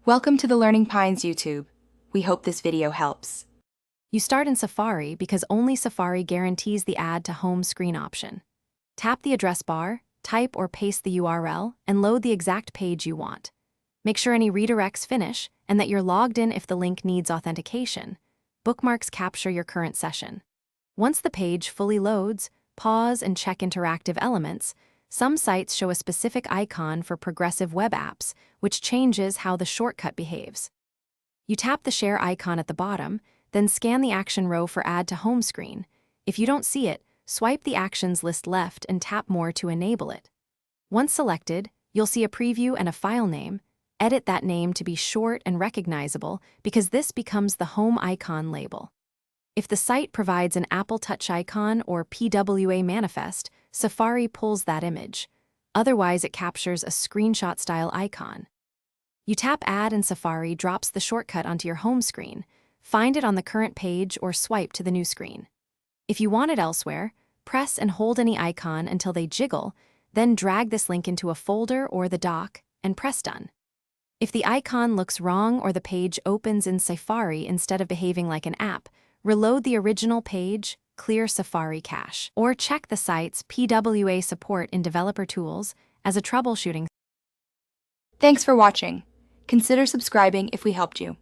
Welcome to the Learning Pines YouTube. We hope this video helps. You start in Safari because only Safari guarantees the Add to Home screen option. Tap the address bar, type or paste the URL, and load the exact page you want. Make sure any redirects finish and that you're logged in if the link needs authentication. Bookmarks capture your current session. Once the page fully loads, pause and check interactive elements. Some sites show a specific icon for progressive web apps, which changes how the shortcut behaves. You tap the share icon at the bottom, then scan the action row for Add to Home screen. If you don't see it, swipe the actions list left and tap More to enable it. Once selected, you'll see a preview and a file name. Edit that name to be short and recognizable because this becomes the home icon label. If the site provides an Apple Touch icon or PWA manifest, Safari pulls that image. Otherwise, it captures a screenshot-style icon. You tap Add and Safari drops the shortcut onto your home screen. Find it on the current page or swipe to the new screen. If you want it elsewhere, press and hold any icon until they jiggle, then drag this link into a folder or the dock and press Done. If the icon looks wrong or the page opens in Safari instead of behaving like an app, reload the original page, clear Safari cache, or check the site's PWA support in Developer Tools as a troubleshooting. Thanks for watching. Consider subscribing if we helped you.